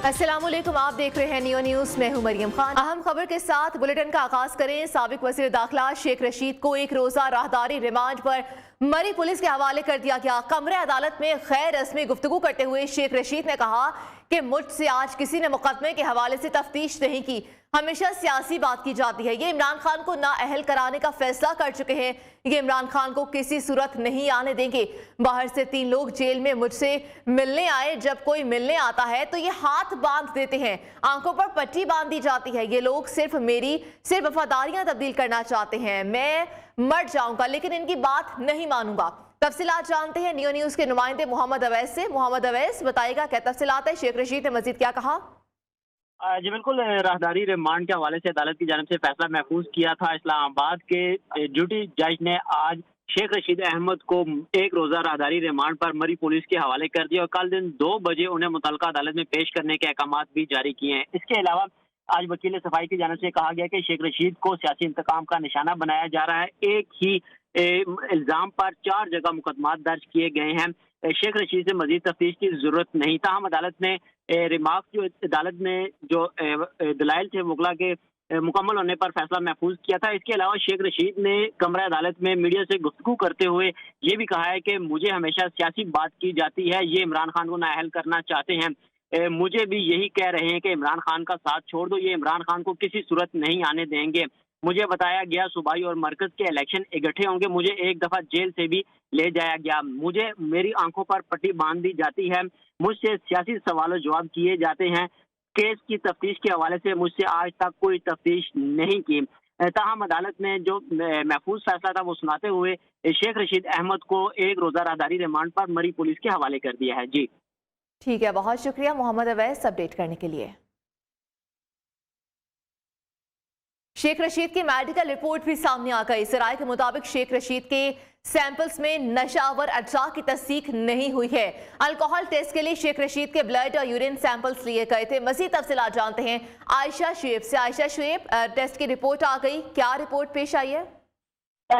अस्सलामुअलैकुम, आप देख रहे हैं नियो न्यूज। मैं हूं मरियम खान। अहम खबर के साथ बुलेटिन का आगाज करें। साबिक वज़ीर दाखिला शेख रशीद को एक रोजा राहदारी रिमांड पर मरी पुलिस के हवाले कर दिया गया। कमरे अदालत में गैर रस्मी गुफ्तगू करते हुए शेख रशीद ने कहा कि मुझसे आज किसी ने मुकदमे के हवाले से तफ्तीश नहीं की, हमेशा सियासी बात की जाती है। ये इमरान खान को नाअहल कराने का फैसला कर चुके हैं। ये इमरान खान को किसी सूरत नहीं आने देंगे। बाहर से 3 लोग जेल में मुझसे मिलने आए। जब कोई मिलने आता है तो ये हाथ बांध देते हैं, आंखों पर पट्टी बांध दी जाती है। ये लोग सिर्फ वफादारियां तब्दील करना चाहते हैं। मैं मर जाऊंगा लेकिन इनकी बात नहीं मानूंगा। तफसीलात जानते हैं नियो न्यूज के नुमाइंदे मोहम्मद अवैस से। मोहम्मद अवैस, बताइएगा क्या तफसीलात है? शेख रशीद ने मजीद क्या कहा? जी बिल्कुल, राहदारी रिमांड के हवाले से अदालत की जानिब से फैसला महफूज किया था। इस्लामाबाद के ड्यूटी जज ने आज शेख रशीद अहमद को एक रोजा राहदारी रिमांड पर मरी पुलिस के हवाले कर दिया और कल दिन 2 बजे उन्हें मुतल्लिका अदालत में पेश करने के अहकाम भी जारी किए हैं। इसके अलावा आज वकील सफाई की जानिब से कहा गया कि शेख रशीद को सियासी इंतकाम का निशाना बनाया जा रहा है। एक ही इल्जाम पर 4 जगह मुकदमा दर्ज किए गए हैं। शेख रशीद से मजीद तफ्तीश की जरूरत नहीं। ताहम अदालत ने रिमार्क जो अदालत ने जो दलाइल थे मुगला के मुकम्मल होने पर फैसला महफूज किया था। इसके अलावा शेख रशीद ने कमरा अदालत में मीडिया से गुफ्तगू करते हुए ये भी कहा है कि मुझे हमेशा सियासी बात की जाती है, ये इमरान खान को नाअहल करना चाहते हैं। मुझे भी यही कह रहे हैं कि इमरान खान का साथ छोड़ दो, ये इमरान खान को किसी सूरत नहीं आने देंगे। मुझे बताया गया सूबाई और मरकज के इलेक्शन इकट्ठे होंगे, मुझे एक दफा जेल से भी ले जाया गया, मुझे मेरी आंखों पर पट्टी बांध दी जाती है, मुझसे सियासी सवाल जवाब किए जाते हैं। केस की तफ्तीश के हवाले से मुझसे आज तक कोई तफ्तीश नहीं की। ताहम अदालत ने जो महफूज फैसला था वो सुनाते हुए शेख रशीद अहमद को एक रोजा राहदारी रिमांड पर मरी पुलिस के हवाले कर दिया है। जी ठीक है, बहुत शुक्रिया मोहम्मद अवैस अपडेट करने के लिए। शेख रशीद की मेडिकल रिपोर्ट भी सामने आ गई। सराय के मुताबिक शेख रशीद के सैंपल्स में नशावर अज्जा की तस्दीक नहीं हुई है। अल्कोहल टेस्ट के लिए शेख रशीद के ब्लड और यूरिन सैंपल्स लिए गए थे। मजीद तफसीलात जानते हैं आयशा शुएब से। आयशा शुएब, टेस्ट की रिपोर्ट आ गई, क्या रिपोर्ट पेश आई है?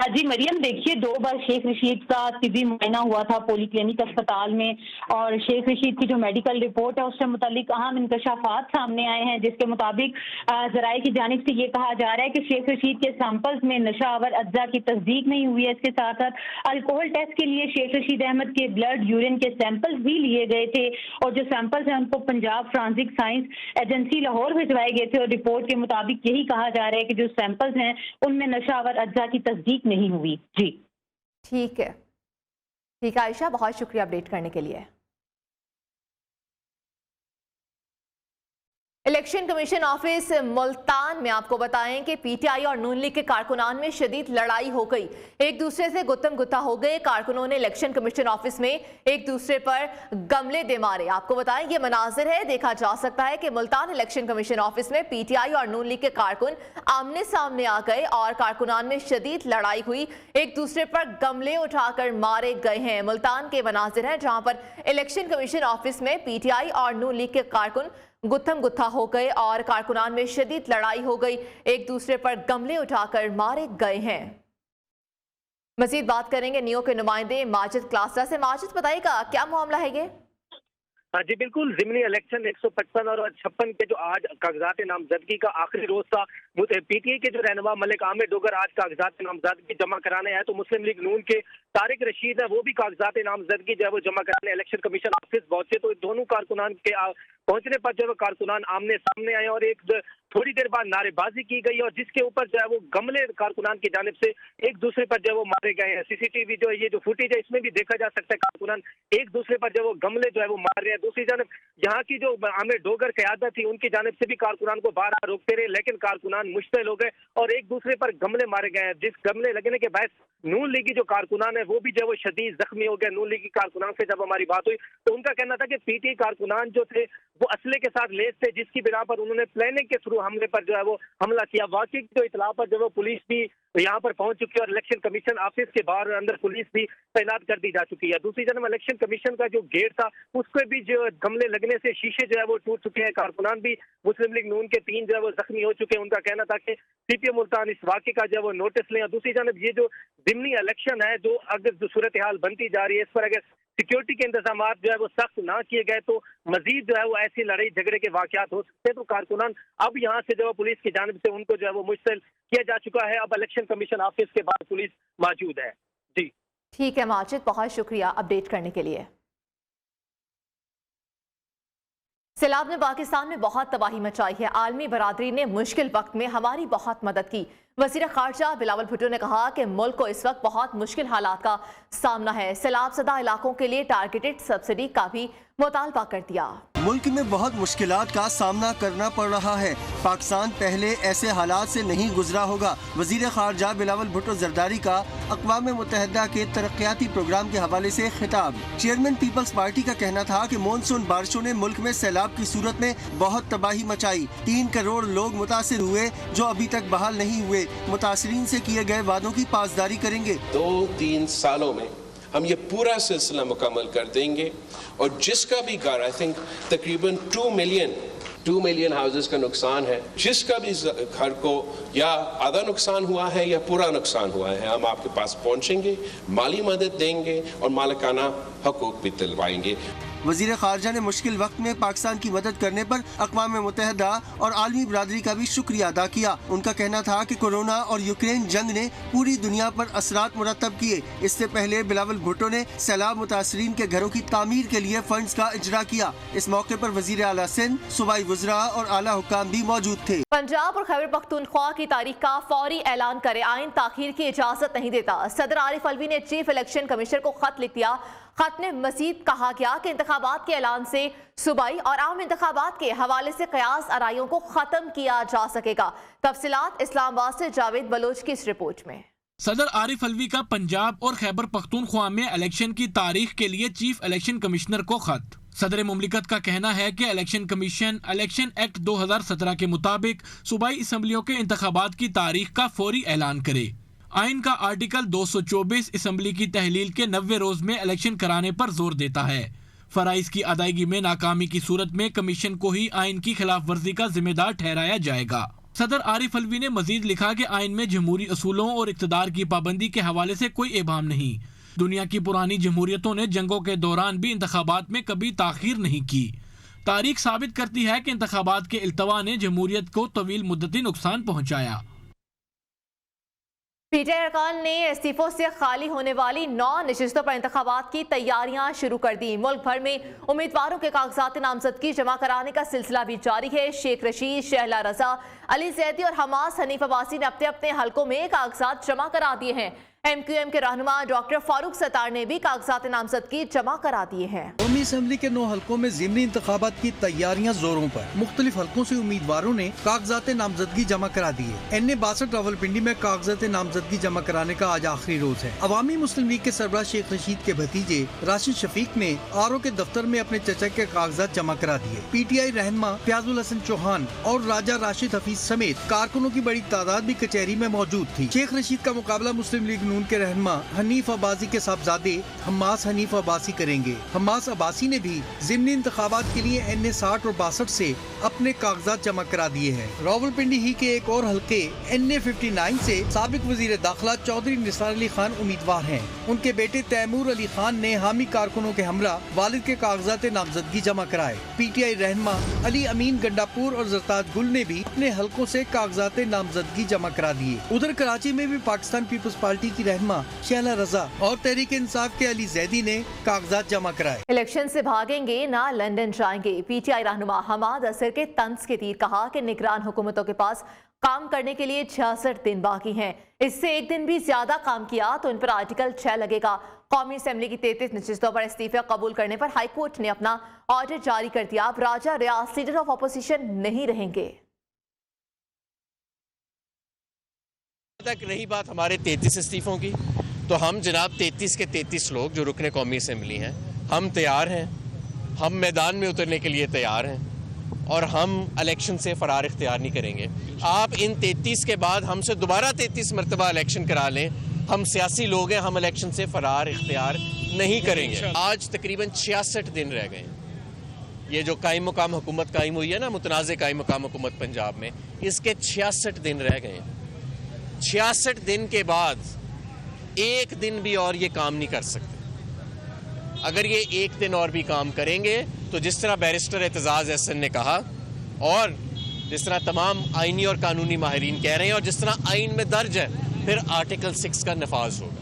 जी मरियम, देखिए 2 बार शेख रशीद का तिबी मुआयना हुआ था पॉलीक्लिनिक अस्पताल में और शेख रशीद की जो मेडिकल रिपोर्ट है उससे मुतालिक अहम इंकशाफात सामने आए हैं, जिसके मुताबिक जराए की जानिब से ये कहा जा रहा है कि शेख रशीद के सैंपल्स में नशावर अज्जा की तस्दीक नहीं हुई है। इसके साथ साथ अल्कोहल टेस्ट के लिए शेख रशीद अहमद के ब्लड यूरिन के सैंपल्स भी लिए गए थे और जो सैंपल्स हैं उनको Punjab forensic science agency Lahore भिजवाए गए थे और रिपोर्ट के मुताबिक यही कहा जा रहा है कि जो सैंपल्स हैं उनमें नशावर अज्जा की तस्दीक नहीं हुई। जी ठीक है, ठीक है आयशा, बहुत शुक्रिया अपडेट करने के लिए। इलेक्शन कमीशन ऑफिस मुल्तान में आपको बताएं कि पीटीआई और नून लीग के कारकुनान में शदीद लड़ाई हो गई। एक दूसरे से गुत्तम गुत्ता हो गए। कारकुनों ने इलेक्शन कमीशन ऑफिस में एक दूसरे पर गमले दे मारे। आपको बताएं ये मनाजिर है, देखा जा सकता है कि मुल्तान इलेक्शन कमीशन ऑफिस में पीटीआई और नून लीग के कारकुन आमने सामने आ गए और कारकुनान में शदीद लड़ाई हुई। एक दूसरे पर गमले उठाकर मारे गए हैं। मुल्तान के मनाजिर हैं जहां पर इलेक्शन कमीशन ऑफिस में पीटीआई और नून लीग के कारकुन गुत्थम गुत्था हो गए और कारकुनान में शदीद लड़ाई हो गई। एक दूसरे पर गमले उठाकर मारे गए हैं। मजीद बात करेंगे नियो के नुमाइंदे माजिद क्लासरा से। माजिद, बताइएगा क्या मामला है ये? हाँ जी बिल्कुल, जिमनी इलेक्शन 155 और 56 के जो आज कागजात नामजदगी का आखिरी रोज था, पीटीआई के जो रहनुमा मलिक आमिर डोगर आज कागजात नामजदगी जमा कराने आए तो मुस्लिम लीग नून के तारिक रशीद है वो भी कागजात नामजदगी जो है वो जमा कराने इलेक्शन कमीशन ऑफिस पहुंचे। तो दोनों कारकुनान के पहुंचने पर जो है कारकुनान आमने सामने आए और एक थोड़ी देर बाद नारेबाजी की गई और जिसके ऊपर जो है वो गमले कारकुनान की जानिब से एक दूसरे पर जो है वो मारे गए हैं। सीसीटीवी जो है ये जो फुटेज है इसमें भी देखा जा सकता है कारकुनान एक दूसरे पर जो है वो गमले जो है वो मार रहे हैं। दूसरी जानब यहाँ की जो आमिर डोगर क़यादत थी उनकी जानिब से भी कारकुनान को बार रोकते रहे, लेकिन कारकुनान मुश्तिल हो गए और एक दूसरे पर गमले मारे गए हैं। जिस गमले लगने के बाद नून लीगी जो कारकुनान है वो भी जो है वो शदीद जख्मी हो गए। नून लीगी कारकुनान से जब हमारी बात हुई तो उनका कहना था कि पीटीआई कारकुनान जो थे वो असले के साथ लेस थे, जिसकी बिना पर उन्होंने प्लानिंग के थ्रू हमले पर जो है वो हमला किया। वाकई जो इतला पर जो है पुलिस भी यहाँ पर पहुंच चुकी है और इलेक्शन कमीशन ऑफिस के बाहर अंदर पुलिस भी तैनात कर दी जा चुकी है। दूसरी जानब इलेक्शन कमीशन का जो गेट था उसके भी जो गमले लगने से शीशे जो है वो टूट चुके हैं। कारकुनान भी मुस्लिम लीग नून के 3 जो है वो जख्मी हो चुके हैं। उनका कहना था कि सीपीएम मुल्तान इस वाक़े का जो है वो नोटिस लें। और दूसरी जानब ये जो जिमनी इलेक्शन है जो अगर जो सूरत हाल बनती जा रही है इस पर अगर सिक्योरिटी के इंतजाम जो है वो सख्त ना किए गए तो मजीद जो है वो ऐसी लड़ाई झगड़े के वाकयात हो सकते हैं। तो कारकुनान अब यहाँ से जो है पुलिस की जानिब से उनको जो है वो मुश्तल किया जा चुका है। अब इलेक्शन कमीशन ऑफिस के बाद पुलिस मौजूद है। जी ठीक है माजिद, बहुत शुक्रिया अपडेट करने के लिए। सैलाब ने पाकिस्तान में बहुत तबाही मचाई है। आलमी बरादरी ने मुश्किल वक्त में हमारी बहुत मदद की। वज़ीर खारजा बिलावल भुट्टो ने कहा कि मुल्क को इस वक्त बहुत मुश्किल हालात का सामना है। सैलाब सदा इलाकों के लिए टारगेटेड सब्सिडी का भी मुतालबा कर दिया। मुल्क में बहुत मुश्किलात का सामना करना पड़ रहा है। पाकिस्तान पहले ऐसे हालात से नहीं गुजरा होगा। वज़ीर खारजा बिलावल भुट्टो जरदारी का अक़वाम मुत्तहिदा के तरक्याती प्रोग्राम के हवाले से खिताब। चेयरमैन पीपल्स पार्टी का कहना था कि मानसून बारिशों ने मुल्क में सैलाब की सूरत में बहुत तबाही मचाई। 3 करोड़ लोग मुतासिर हुए जो अभी तक बहाल नहीं हुए। मुतासिरीन से किए गए वादों की पासदारी करेंगे। 2-3 सालों में हम ये पूरा सिलसिला मुकम्मल कर देंगे और जिसका भी घर, आई थिंक तकरीबन 2 मिलियन हाउसेस का नुकसान है, जिसका भी घर को या आधा नुकसान हुआ है या पूरा नुकसान हुआ है, हम आपके पास पहुंचेंगे, माली मदद देंगे और मालिकाना हकूक भी दिलवाएंगे। वज़ीर खारजा ने मुश्किल वक्त में पाकिस्तान की मदद करने पर अक़वाम मुत्तहिदा और आलमी बरादरी का भी शुक्रिया अदा किया। उनका कहना था कि कोरोना और यूक्रेन जंग ने पूरी दुनिया पर असरात मुरतब किए। इससे पहले बिलावल भुट्टो ने सैलाब मुतासरीन के घरों की तामीर के लिए फंड्स का इजरा किया। इस मौके पर वज़ीर आला सिंध, सूबाई वज़रा और आला हुक्काम भी मौजूद थे। पंजाब और खैबर पख्तूनख्वा की तारीख का फौरी ऐलान करे, आइन ताखीर की इजाजत नहीं देता। सदर आरिफ अलवी ने चीफ इलेक्शन कमिश्नर को खत लिख दिया। खत में मजीद कहा गया कि इंतखाबात के ऐलान से सूबाई और आम इंतखाबात के हवाले से कयास आराइयों को खत्म किया जा सकेगा। तफसीलात इस्लामाबाद से जावेद बलोच की इस रिपोर्ट में। सदर आरिफ अलवी का पंजाब और खैबर पख्तूनख्वा में इलेक्शन की तारीख के लिए चीफ इलेक्शन कमिश्नर को खत। सदर मुमलिकत का कहना है कि इलेक्शन कमीशन इलेक्शन एक्ट 2017 के मुताबिक सूबाई असम्बलियों के इंतखाबात की तारीख का फौरी ऐलान करे। आइन का आर्टिकल 224 असम्बली की तहलील के 90 रोज में इलेक्शन कराने पर जोर देता है। फराइज की अदायगी में नाकामी की सूरत में कमीशन को ही आइन की खिलाफ वर्जी का जिम्मेदार ठहराया जाएगा। सदर आरिफ अलवी ने मजीद लिखा कि आइन में जमहूरी असूलों और इक़्तिदार की पाबंदी के हवाले से कोई इबाम नहीं। दुनिया की पुरानी जमहूरियतों ने जंगों के दौरान भी इंतखाबात में कभी ताखीर नहीं की। तारीख साबित करती है कि इंतखाबात के इल्तवा ने जमहूरियत को तवील मुद्दती नुकसान पहुँचाया। पीटीआई अरकान ने इस्तीफों से खाली होने वाली 9 नशिस्तों पर इंतखाबात की तैयारियां शुरू कर दी। मुल्क भर में उम्मीदवारों के कागजात नामजदगी जमा कराने का सिलसिला भी जारी है। शेख रशीद, शहला रजा, अली जैदी और हमास हनीफ अब्बासी ने अपने अपने हलकों में कागजात जमा करा दिए हैं। MQM के रहनुमा डॉक्टर फारूक सत्तार ने भी कागजात नामजदगी जमा करा दिए हैं। कौमी असम्बली के 9 हलकों में ज़िमनी इंतखाबात की तैयारियां जोरों पर। मुख्तलिफ हलकों से उम्मीदवारों ने कागजात नामजदगी जमा करा दिए। NA 62 रावलपिंडी में कागजात नामजदगी जमा कराने का आज आखिरी रोज है। अवामी मुस्लिम लीग के सरबराह शेख रशीद के भतीजे राशिद शफीक ने RO के दफ्तर में अपने चचा के कागजात जमा करा दिए। PTI रहनुमा फयाजुल हसन चौहान और राजा राशिद हफीज समेत कारकुनों की बड़ी तादाद भी कचहरी में मौजूद थी। शेख रशीद का मुकाबला मुस्लिम लीग नून के रहनुमा हनीफ अब्बासी के साहबजादे हमास हनीफ अब्बासी करेंगे। हमास अब्बासी ने भी ज़िमनी इंतखाबात के लिए NA 60 और 62 से अपने कागजात जमा करा दिए हैं। रावलपिंडी ही के एक और हल्के NA 59 से साबिक वजीर दाखिला चौधरी निसार अली खान उम्मीदवार हैं। उनके बेटे तैमूर अली खान ने हामी कारकुनों के हमरा वालिद के कागजात नामजदगी जमा कराए। PTI रहनुमा अली अमीन गंडापुर और जरताज गुल ने भी अपने हल्कों से कागजात नामजदगी जमा करा दिए। उधर कराची में भी पाकिस्तान पीपल्स पार्टी की रहनुमा शहला रजा और तहरीक इंसाफ के अली जैदी ने कागजात जमा कराए। इलेक्शन से भागेंगे ना लंदन जाएंगे। PTI रहनुमा हमाद असर के तंज के तीर कहा कि निगरान हुकूमतों के पास काम करने के लिए 66 दिन बाकी हैं। इससे एक दिन भी ज्यादा काम किया तो इन पर आर्टिकल 6 लगेगा। कौमी असेंबली की 33 नशिस्तों पर इस्तीफे कबूल करने पर हाई कोर्ट ने अपना ऑर्डर जारी कर दिया। अब राजा रियाज लीडर ऑफ अपोजिशन नहीं रहेंगे। तक रही बात हमारे 33 इस्तीफों की, तो हम जनाब 33 के 33 लोग जो रुकने कौमी असेंबली हैं, हम तैयार हैं। हम मैदान में उतरने के लिए तैयार हैं और हम इलेक्शन से फरार इख्तियार नहीं करेंगे। आप इन 33 के बाद हमसे दोबारा 33 मरतबा इलेक्शन करा लें, हम सियासी लोग हैं, हम इलेक्शन से फरार इख्तियार नहीं करेंगे। आज तकरीबन 66 दिन रह गए। ये जो कायम मुकाम हुकूमत कायम हुई है ना, मुतनाज़ कायम मुकाम हुकूमत पंजाब में, इसके 66 दिन रह गए। 66 दिन के बाद एक दिन भी और ये काम नहीं कर सकते। अगर ये एक दिन और भी काम करेंगे तो जिस तरह बैरिस्टर एतजाज एहसन ने कहा और जिस तरह तमाम आईनी और कानूनी माहिरीन कह रहे हैं और जिस तरह आइन में दर्ज है, फिर आर्टिकल 6 का नफाज होगा।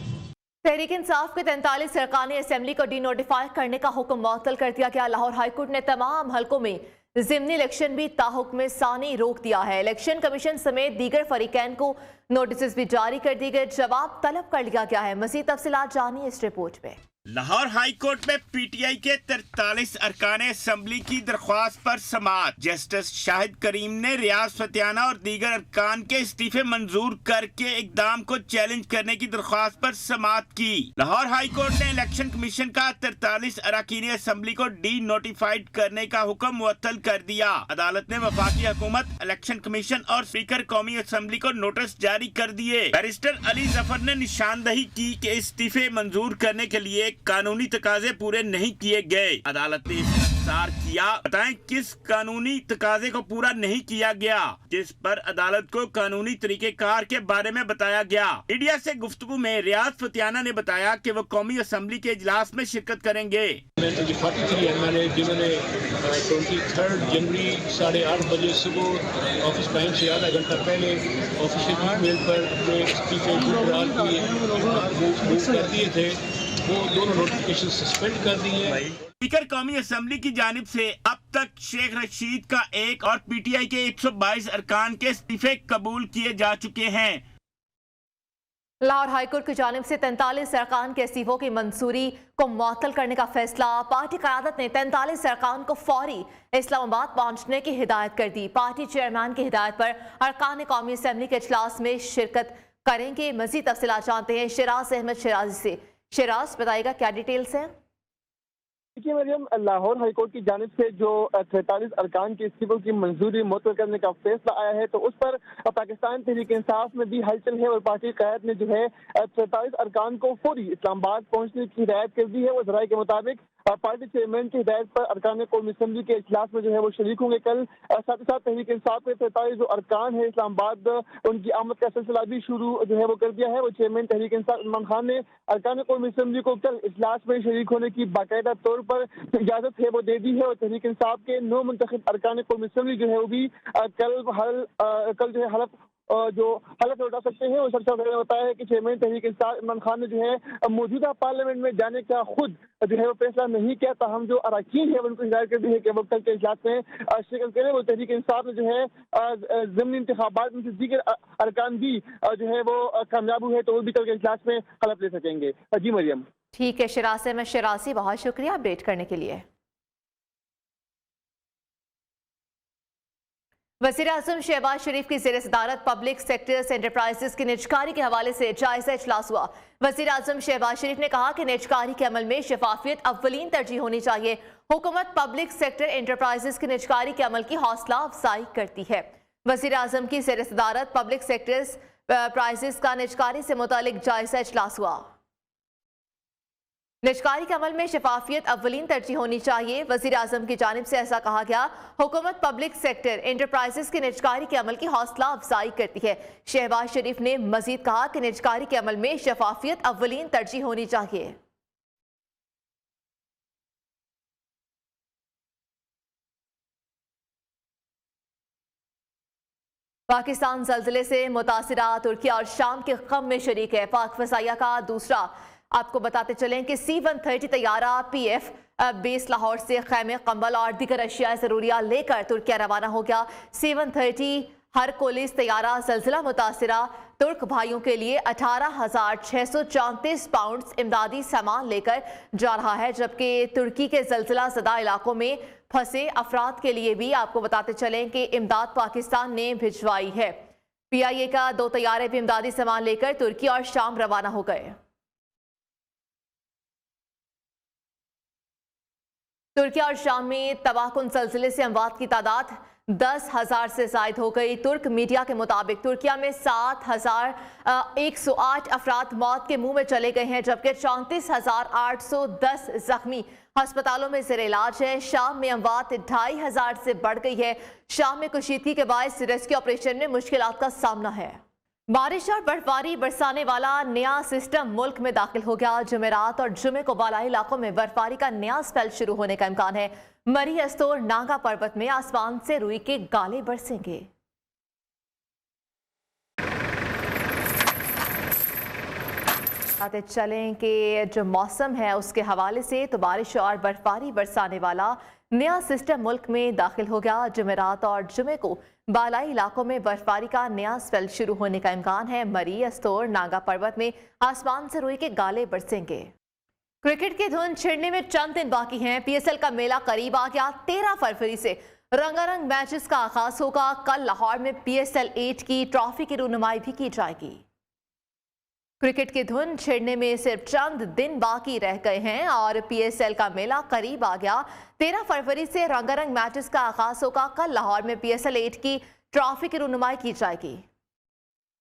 तहरीक इंसाफ के 43 अरकान असेंबली को डी नोटिफाई करने का हुक्म मुअत्तल कर दिया गया। लाहौर हाईकोर्ट ने तमाम हलकों में ज़िमनी इलेक्शन भी ताहुक्म सानी रोक दिया है। इलेक्शन कमीशन समेत दीगर फरीकैन को नोटिस भी जारी कर दी गए, जवाब तलब कर लिया गया है। मज़ीद तफसीलात जानिए इस रिपोर्ट में। लाहौर हाई कोर्ट में पीटीआई के 43 अरकान असेंबली की दरख्वास्त पर समाअत। जस्टिस शाहिद करीम ने रियाज फतियाना और दीगर अरकान के इस्तीफे मंजूर करके इकदाम को चैलेंज करने की दरख्वास्त पर समाअत की। लाहौर हाई कोर्ट ने इलेक्शन कमीशन का 43 अरकान असेंबली को डी नोटिफाइड करने का हुक्म मुअत्तल कर दिया। अदालत ने वफाकी हुकूमत, इलेक्शन कमीशन और स्पीकर कौमी असेंबली को नोटिस जारी कर दिए। बैरिस्टर अली जफर ने निशानदही की कि इस्तीफे मंजूर करने के लिए कानूनी तकाजे पूरे नहीं किए गए। अदालत ने इंतजार किया, बताएं किस कानूनी तकाजे को पूरा नहीं किया गया, जिस पर अदालत को कानूनी तरीकेकार के बारे में बताया गया। मीडिया से गुफ्तगू में रियाज फतियाना ने बताया कि वो कौमी असेंबली के इजलास में शिरकत करेंगे। 43 एमएलए जिन्होंने 23 जनवरी 8:30 बजे सुबह ऑफिस टाइम से आधा घंटा पहले ऑफिशियल ईमेल पर अपने इस्तीफे कर दिए थे, वो दोनों नोटिफिकेशन सस्पेंड कर दिए। स्पीकर कौमी असेंबली की जानिब से अब तक शेख रशीद का एक और पीटीआई के 122 अरकान के इस्तीफे कबूल किए जा चुके हैं। लाहौर हाईकोर्ट की जानिब से 43 अरकान के इस्तीफों की मंजूरी को मुअत्तल करने का फैसला। पार्टी क़यादत ने 43 अरकान को फौरी इस्लामाबाद पहुंचने की हिदायत कर दी। पार्टी चेयरमैन की हिदायत पर अरकान कौमी असेंबली के इजलास में शिरकत करेंगे। मजीद तफसीलात जानते हैं शिराज अहमद शिराजी से। शिराज, बताइएगा क्या डिटेल्स हैं? देखिए मरियम, लाहौर हाईकोर्ट की जानिब से जो 43 अरकान के इस्तीफों की मंजूरी मुअत्तल करने का फैसला आया है, तो उस पर पाकिस्तान तहरीक इंसाफ में भी हलचल है और पार्टी क़यादत ने जो है 43 अरकान को फौरी इस्लामाबाद पहुंचने की हिदायत कर दी है। वो ज़राए के मुताबिक पार्टी चेयरमैन की हिदायत पर अरकान कौमी असेंबली के इजलास में जो है वो शरीक होंगे कल। साथ ही साथ तहरीक इंसाफ के 43 जो अरकान है इस्लामाबाद, उनकी आमद का सिलसिला भी शुरू जो है वो कर दिया है। वो चेयरमैन तहरीक इंसाफ इमरान खान ने अरकान कौमी असेंबली को कल इजलास में शरीक होने की बाकायदा तौर पर इजाजत है वो दे दी है। और तहरीक इंसाफ के 9 मुंतखब अरकान कौमी असेंबली जो है वो भी कल जो है हलफ लौटा सकते हैं। और सबसे पहले बताया है कि चेयरमैन तहरीक इंसाफ इमरान खान ने जो है मौजूदा पार्लियामेंट में जाने का खुद जो है वो फैसला नहीं किया, ताहम जो अरकान है उनको हिदायत कर दी है कि वो कल के इजलास में शिरकत करें। वो तहरीक इंसाफ ने जो है ज़मीनी इंतखाबात में दीगर अरकान भी जो है वो कामयाब हुए, तो वो भी कल के इजलास में हलफ ले सकेंगे। जी मरियम। ठीक है शिराज अहमद शिराजी, बहुत शुक्रिया अपडेट करने के लिए। वज़ीर-ए-आज़म शहबाज शरीफ की ज़ेर सदारत पब्लिक सेक्टर्स एंटरप्राइजेस की निजकारी के हवाले से जायजा इजलास हुआ। वज़ीर-ए-आज़म शहबाज शरीफ ने कहा कि निजकारी के अमल में शफाफियत अव्वलीन तरजीह होनी चाहिए। हुकूमत पब्लिक सेक्टर एंटरप्राइजेस की निजकारी के अमल की हौसला अफजाई करती है। वज़ीर-ए-आज़म की ज़ेर सदारत पब्लिक सेक्टर्स प्राइजेस का निजकारी से मुतालिक जायजा इजलास हुआ। निजकारी के अमल में शफाफियत अव्वलीन तरजीह होनी चाहिए। वज़ीर आज़म की जानिब से ऐसा कहा गया। हुकूमत पब्लिक सेक्टर एंटरप्राइजेस की निजकारी के अमल की हौसला अफजाई करती है। शहबाज शरीफ ने मजीद कहा कि निजकारी के अमल में शफाफियत अव्वलीन तरजीह होनी चाहिए। पाकिस्तान जल्जले से मुतासिरा तुर्की और शाम के गम में शरीक है। पाक फजाइया का दूसरा आपको बताते चलें कि C-130 तैयारा PF बेस लाहौर से खैमे, कंबल और दीगर अशिया ज़रूरिया लेकर तुर्किया रवाना हो गया। C-130 हरकुलिस तैयारा जल्जला मुतासिरा तुर्क भाइयों के लिए 18,634 पाउंड इमदादी सामान लेकर जा रहा है, जबकि तुर्की के जल्जला ज़दा इलाकों में फंसे अफराद के लिए भी आपको बताते चलें कि इमदाद पाकिस्तान ने भिजवाई है। PIA का 2 तैयारे भी इमदादी सामान लेकर तुर्की और शाम रवाना हो गए। तुर्की और शाम में तबाहकुन ज़ल्ज़ले से अमवात की तादाद 10,000 से ज़ायद हो गई। तुर्क मीडिया के मुताबिक तुर्किया में 7,108 अफराद मौत के मुंह में चले गए हैं, जबकि 34,810 जख्मी अस्पतालों में ज़ेर इलाज है। शाम में अमवात 2,500 से बढ़ गई है। शाम में कशीदगी के बायस रेस्क्यू ऑपरेशन में मुश्किलात का सामना है। बारिश और बर्फबारी बरसाने वाला नया सिस्टम मुल्क में दाखिल हो गया। जुमेरात और जुमे को बालाई इलाकों में बर्फबारी का नया स्पेल शुरू होने का इम्कान है। मरी अस्तोर नागा पर्वत में आसमान से रुई के गाले बरसेंगे। आते चलें कि जो मौसम है उसके हवाले से तो बारिश और बर्फबारी बरसाने वाला नया सिस्टम मुल्क में दाखिल हो गया। जुमेरात और जुमे को बालाई इलाकों में बर्फबारी का नया स्पेल शुरू होने का इम्कान है। मरी अस्तोर नागा पर्वत में आसमान से रुई के गाले बरसेंगे। क्रिकेट की धुन छिड़ने में चंद दिन बाकी हैं। पीएसएल का मेला करीब आ गया। 13 फरवरी से रंगारंग मैचेस का आगाज होगा। कल लाहौर में PSL 8 की ट्रॉफी की रुनुमाई भी की जाएगी। क्रिकेट की धुन छिड़ने में सिर्फ चंद दिन बाकी रह गए हैं और PSL का मेला करीब आ गया। 13 फरवरी से रंगारंग मैचेस का आगाज होगा। कल लाहौर में PSL 8 की ट्रॉफी की रुनुमाई की जाएगी।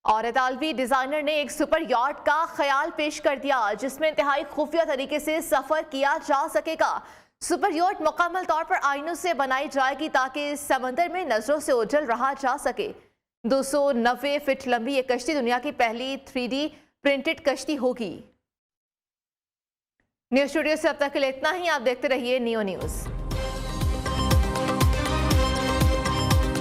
और इतालवी डिजाइनर ने एक सुपर यॉट का ख्याल पेश कर दिया जिसमें इंतहाई खुफिया तरीके से सफर किया जा सकेगा। सुपर यॉट मुकम्मल तौर पर आइनों से बनाई जाएगी ताकि समंदर में नजरों से ओझल रहा जा सके। 290 फीट लंबी ये कश्ती दुनिया की पहली 3D प्रिंटेड कश्ती होगी। न्यूज़ स्टूडियो से अब तक के लिए इतना ही। आप देखते रहिए नियो न्यूज़।